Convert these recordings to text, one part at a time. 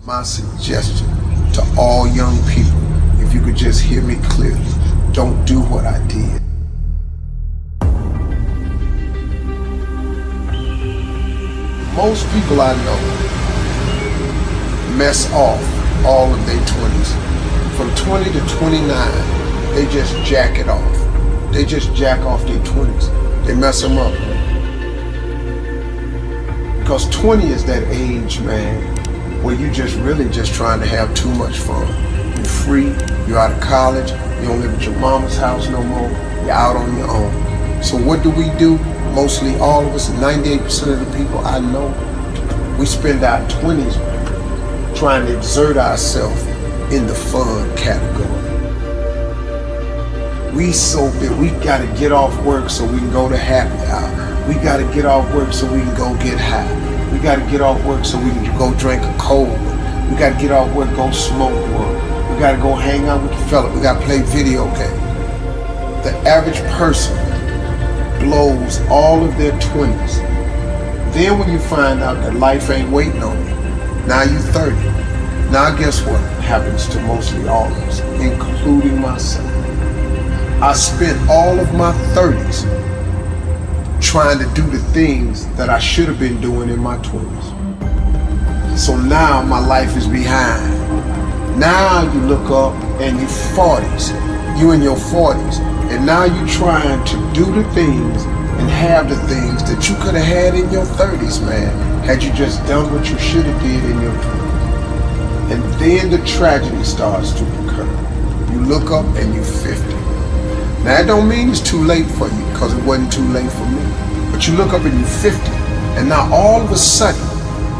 My suggestion to all young people, if you could just hear me clearly, don't do what I did. Most people I know mess off all of their 20s. From 20 to 29, they just jack it off. They just jack off their 20s. They mess them up. Because 20 is that age, man, where you just really just trying to have too much fun. You're free, you're out of college, you don't live at your mama's house no more, you're out on your own. So what do? Mostly all of us, 98% of the people I know, we spend our 20s trying to exert ourselves in the fun category. We gotta get off work so we can go to happy hour. We gotta get off work so we can go get high. We gotta get off work so we can go drink a cold one. We gotta get off work, go smoke one. We gotta go hang out with the fella. We gotta play video games. The average person blows all of their 20s. Then when you find out that life ain't waiting on you, now you're 30. Now guess what happens to mostly all of us, including myself? I spent all of my 30s trying to do the things that I should have been doing in my 20s. So now my life is behind. Now you look up and you're 40s, you in your 40s, and now you're trying to do the things and have the things that you could have had in your 30s, man, had you just done what you should have did in your 20s. And then the tragedy starts to occur. You look up and you're 50. Now that don't mean it's too late for you, because it wasn't too late for me. But you look up and you're 50, and now all of a sudden,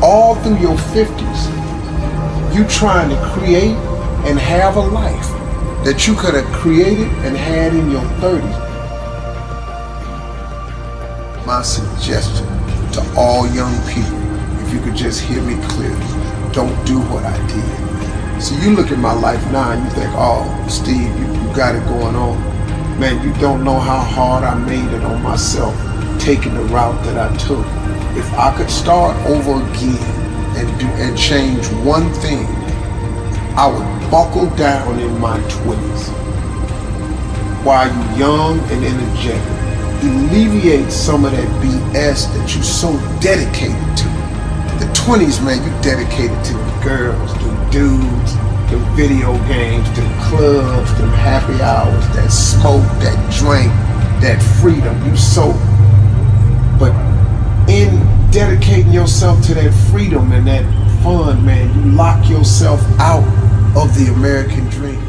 all through your 50s, you trying to create and have a life that you could have created and had in your 30s. My suggestion to all young people, if you could just hear me clearly, don't do what I did. So you look at my life now and you think, oh, Steve, you got it going on. Man, you don't know how hard I made it on myself taking the route that I took. If I could start over again and change one thing, I would buckle down in my 20s while you're young and energetic. Alleviate some of that BS that you're so dedicated to. The 20s, man, you dedicated to the girls, the dudes, the video games, the clubs, the happy hours, that smoke, that drink, that freedom. But in dedicating yourself to that freedom and that fun, man, you lock yourself out of the American dream.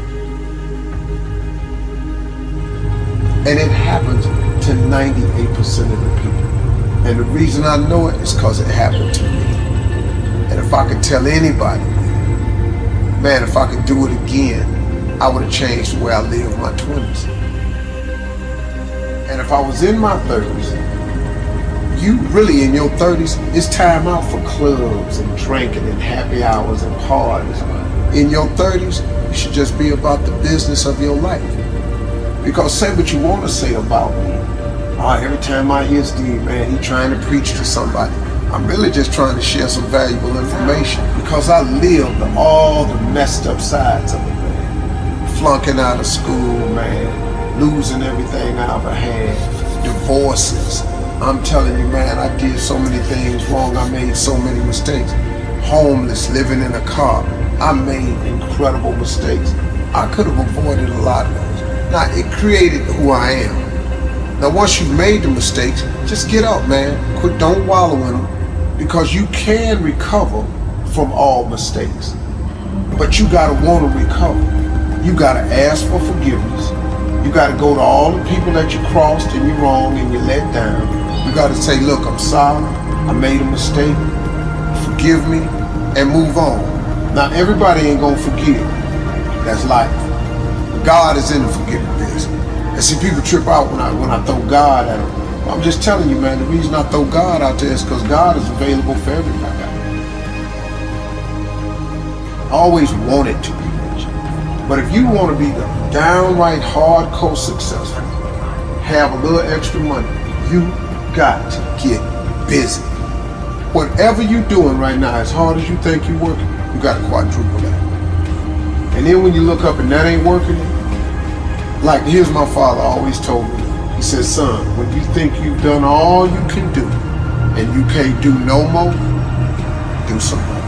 And it happens to 98% of the people. And the reason I know it is because it happened to me. And if I could tell anybody, man, if I could do it again, I would have changed the way I lived my 20s. And if I was in my 30s, you really in your 30s, it's time out for clubs and drinking and happy hours and parties. In your 30s, you should just be about the business of your life. Because say what you want to say about me. Every time I hear Steve, man, he trying to preach to somebody. I'm really just trying to share some valuable information because I lived all the messed up sides of it, man. Flunking out of school, man. Losing everything I ever had. Divorces. I'm telling you, man, I did so many things wrong. I made so many mistakes. Homeless, living in a car. I made incredible mistakes. I could have avoided a lot of those. Now, it created who I am. Now, once you've made the mistakes, just get up, man. Don't wallow in them. Because you can recover from all mistakes. But you gotta want to recover. You gotta ask for forgiveness. You gotta go to all the people that you crossed and you wronged and you let down. You gotta say, look, I'm sorry, I made a mistake, forgive me, and move on. Now, everybody ain't gonna forgive. That's life. God is in the forgiving business. And see, people trip out when I throw God at them. I'm just telling you, man, the reason I throw God out there is because God is available for everybody. I always wanted to be rich. But if you want to be the downright hardcore successful, have a little extra money, you got to get busy. Whatever you're doing right now, as hard as you think you're working, you got to quadruple that. And then when you look up and that ain't working, like here's my father always told me, he said, son, when you think you've done all you can do and you can't do no more, do some more.